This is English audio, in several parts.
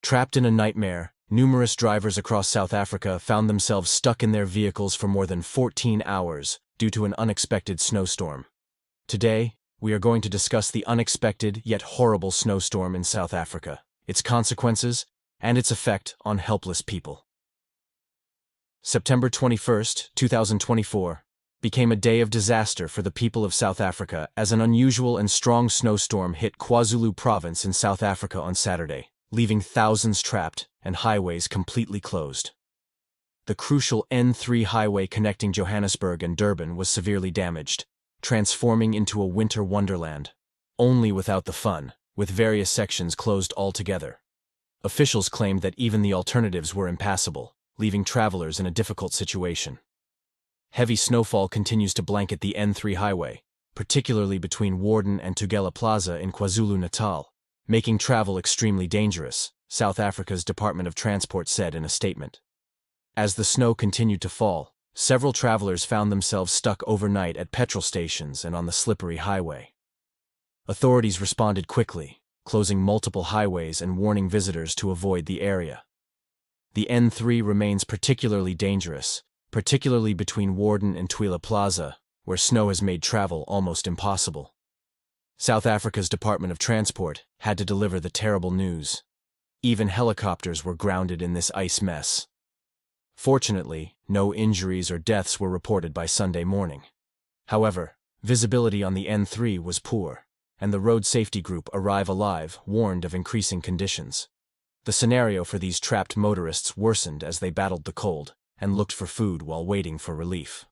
Trapped in a nightmare, numerous drivers across South Africa found themselves stuck in their vehicles for more than 14 hours due to an unexpected snowstorm. Today, we are going to discuss the unexpected yet horrible snowstorm in South Africa, its consequences, and its effect on helpless people. September 21st, 2024, became a day of disaster for the people of South Africa as an unusual and strong snowstorm hit KwaZulu Province in South Africa on Saturday, leaving thousands trapped and highways completely closed. The crucial N3 highway connecting Johannesburg and Durban was severely damaged, transforming into a winter wonderland, only without the fun, with various sections closed altogether. Officials claimed that even the alternatives were impassable, leaving travelers in a difficult situation. Heavy snowfall continues to blanket the N3 highway, particularly between Warden and Tugela Plaza in KwaZulu-Natal, making travel extremely dangerous, South Africa's Department of Transport said in a statement. As the snow continued to fall, several travelers found themselves stuck overnight at petrol stations and on the slippery highway. Authorities responded quickly, closing multiple highways and warning visitors to avoid the area. The N3 remains particularly dangerous, particularly between Warden and Tugela Plaza, where snow has made travel almost impossible. South Africa's Department of Transport had to deliver the terrible news. Even helicopters were grounded in this ice mess. Fortunately, no injuries or deaths were reported by Sunday morning. However, visibility on the N3 was poor, and the road safety group Arrive Alive warned of increasing conditions. The scenario for these trapped motorists worsened as they battled the cold and looked for food while waiting for relief.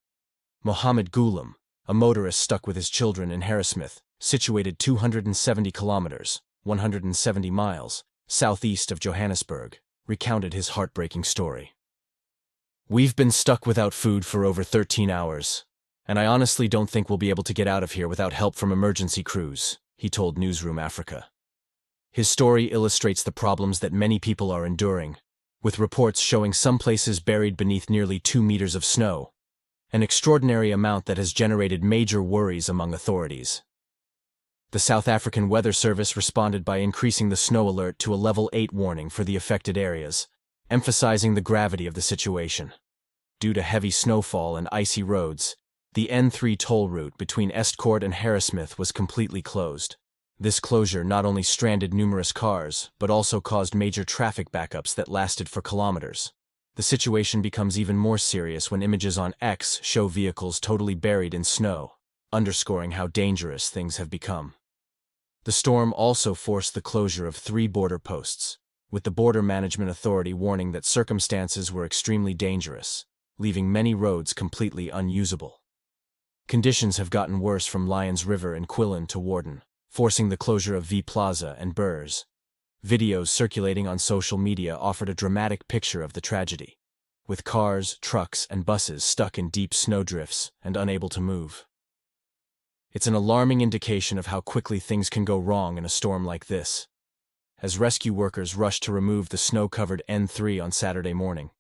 Mohammed Ghulam, a motorist stuck with his children in Harrismith, situated 270 kilometers, 170 miles, southeast of Johannesburg, recounted his heartbreaking story. "We've been stuck without food for over 13 hours, and I honestly don't think we'll be able to get out of here without help from emergency crews," he told Newsroom Africa. His story illustrates the problems that many people are enduring, with reports showing some places buried beneath nearly 2 meters of snow, an extraordinary amount that has generated major worries among authorities. The South African Weather Service responded by increasing the snow alert to a level 8 warning for the affected areas, emphasizing the gravity of the situation. Due to heavy snowfall and icy roads, the N3 toll route between Estcourt and Harrismith was completely closed. This closure not only stranded numerous cars, but also caused major traffic backups that lasted for kilometers. The situation becomes even more serious when images on X show vehicles totally buried in snow, underscoring how dangerous things have become. The storm also forced the closure of 3 border posts, with the Border Management Authority warning that circumstances were extremely dangerous, leaving many roads completely unusable. Conditions have gotten worse from Lions River in Quillan to Warden, forcing the closure of V Plaza and Burrs. Videos circulating on social media offered a dramatic picture of the tragedy, with cars, trucks, and buses stuck in deep snowdrifts and unable to move. It's an alarming indication of how quickly things can go wrong in a storm like this. As rescue workers rushed to remove the snow-covered N3 on Saturday morning,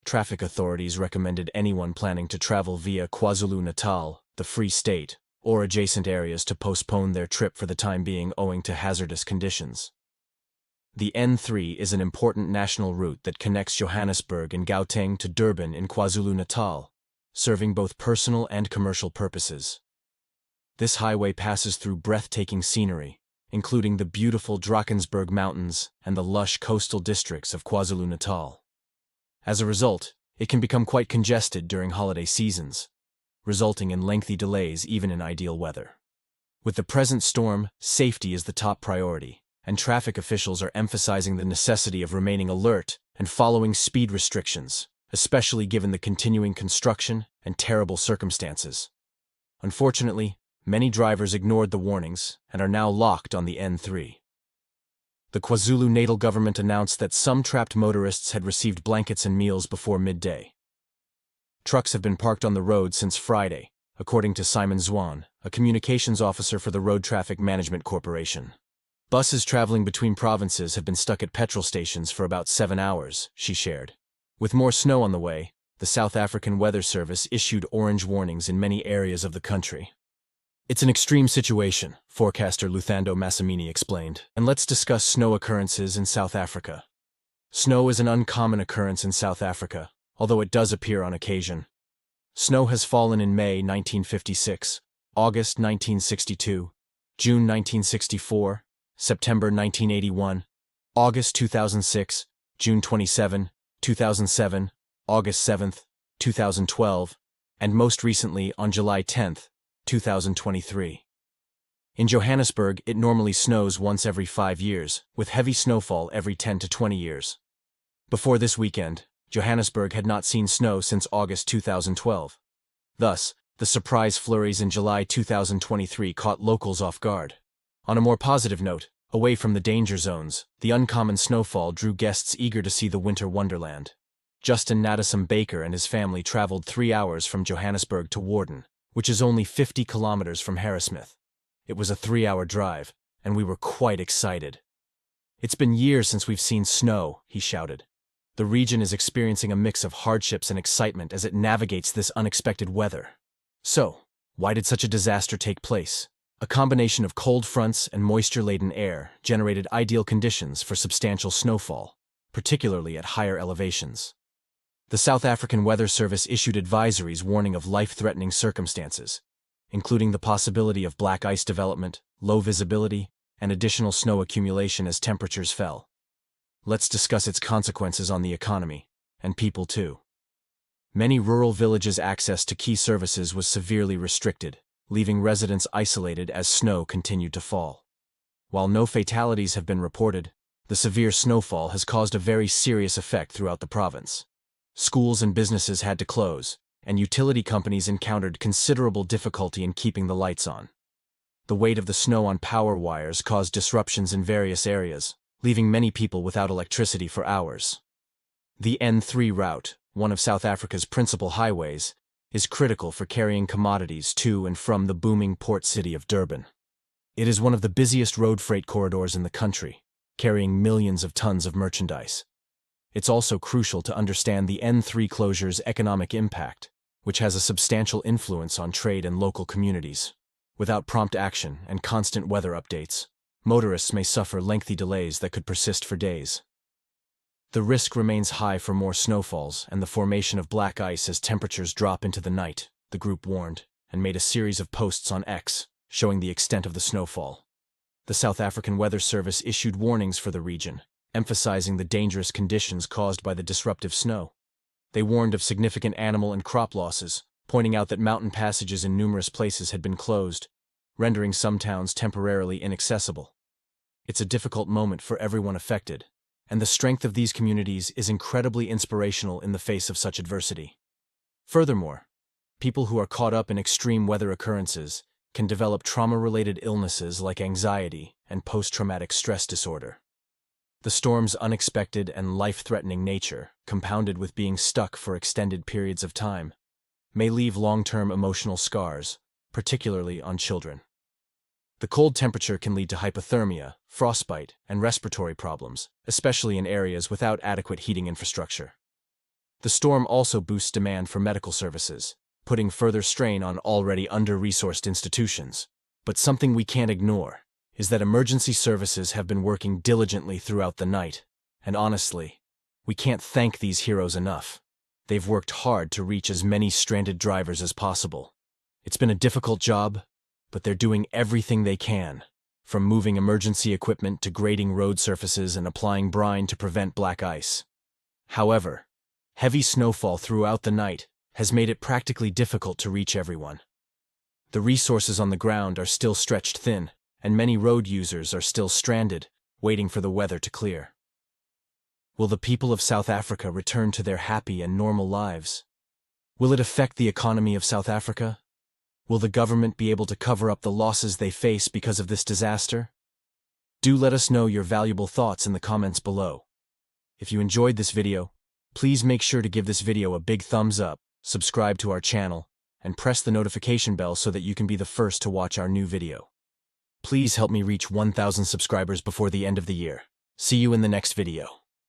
traffic authorities recommended anyone planning to travel via KwaZulu-Natal, the Free State, or adjacent areas to postpone their trip for the time being owing to hazardous conditions. The N3 is an important national route that connects Johannesburg and Gauteng to Durban in KwaZulu-Natal, serving both personal and commercial purposes. This highway passes through breathtaking scenery, including the beautiful Drakensberg Mountains and the lush coastal districts of KwaZulu-Natal. As a result, it can become quite congested during holiday seasons, resulting in lengthy delays even in ideal weather. With the present storm, safety is the top priority, and traffic officials are emphasizing the necessity of remaining alert and following speed restrictions, especially given the continuing construction and terrible circumstances. Unfortunately, many drivers ignored the warnings and are now locked on the N3. The KwaZulu-Natal government announced that some trapped motorists had received blankets and meals before midday. Trucks have been parked on the road since Friday, according to Simon Zwan, a communications officer for the Road Traffic Management Corporation. Buses traveling between provinces have been stuck at petrol stations for about 7 hours, she shared. With more snow on the way, the South African Weather Service issued orange warnings in many areas of the country. It's an extreme situation, forecaster Luthando Massimini explained, and let's discuss snow occurrences in South Africa. Snow is an uncommon occurrence in South Africa, although it does appear on occasion. Snow has fallen in May 1956, August 1962, June 1964, September 1981, August 2006, June 27, 2007, August 7, 2012, and most recently on July 10, 2023. In Johannesburg, it normally snows once every 5 years, with heavy snowfall every 10 to 20 years. Before this weekend, Johannesburg had not seen snow since August 2012. Thus, the surprise flurries in July 2023 caught locals off guard. On a more positive note, away from the danger zones, the uncommon snowfall drew guests eager to see the winter wonderland. Justin Nadisum Baker and his family traveled 3 hours from Johannesburg to Warden, which is only 50 kilometers from Harrismith. It was a 3-hour drive, and we were quite excited. "It's been years since we've seen snow," he shouted. The region is experiencing a mix of hardships and excitement as it navigates this unexpected weather. So, why did such a disaster take place? A combination of cold fronts and moisture-laden air generated ideal conditions for substantial snowfall, particularly at higher elevations. The South African Weather Service issued advisories warning of life-threatening circumstances, including the possibility of black ice development, low visibility, and additional snow accumulation as temperatures fell. Let's discuss its consequences on the economy, and people too. Many rural villages' access to key services was severely restricted, leaving residents isolated as snow continued to fall. While no fatalities have been reported, the severe snowfall has caused a very serious effect throughout the province. Schools and businesses had to close, and utility companies encountered considerable difficulty in keeping the lights on. The weight of the snow on power wires caused disruptions in various areas, leaving many people without electricity for hours. The N3 route, one of South Africa's principal highways, is critical for carrying commodities to and from the booming port city of Durban. It is one of the busiest road freight corridors in the country, carrying millions of tons of merchandise. It's also crucial to understand the N3 closure's economic impact, which has a substantial influence on trade and local communities. Without prompt action and constant weather updates, motorists may suffer lengthy delays that could persist for days. The risk remains high for more snowfalls and the formation of black ice as temperatures drop into the night, the group warned, and made a series of posts on X showing the extent of the snowfall. The South African Weather Service issued warnings for the region, emphasizing the dangerous conditions caused by the disruptive snow. They warned of significant animal and crop losses, pointing out that mountain passages in numerous places had been closed, rendering some towns temporarily inaccessible. It's a difficult moment for everyone affected, and the strength of these communities is incredibly inspirational in the face of such adversity. Furthermore, people who are caught up in extreme weather occurrences can develop trauma-related illnesses like anxiety and post-traumatic stress disorder. The storm's unexpected and life-threatening nature, compounded with being stuck for extended periods of time, may leave long-term emotional scars, particularly on children. The cold temperature can lead to hypothermia, frostbite, and respiratory problems, especially in areas without adequate heating infrastructure. The storm also boosts demand for medical services, putting further strain on already under-resourced institutions. But something we can't ignore is that emergency services have been working diligently throughout the night, and honestly, we can't thank these heroes enough. They've worked hard to reach as many stranded drivers as possible. It's been a difficult job, but they're doing everything they can, from moving emergency equipment to grading road surfaces and applying brine to prevent black ice. However, heavy snowfall throughout the night has made it practically difficult to reach everyone. The resources on the ground are still stretched thin, and many road users are still stranded, waiting for the weather to clear. Will the people of South Africa return to their happy and normal lives? Will it affect the economy of South Africa? Will the government be able to cover up the losses they face because of this disaster? Do let us know your valuable thoughts in the comments below. If you enjoyed this video, please make sure to give this video a big thumbs up, subscribe to our channel, and press the notification bell so that you can be the first to watch our new video. Please help me reach 1,000 subscribers before the end of the year. See you in the next video.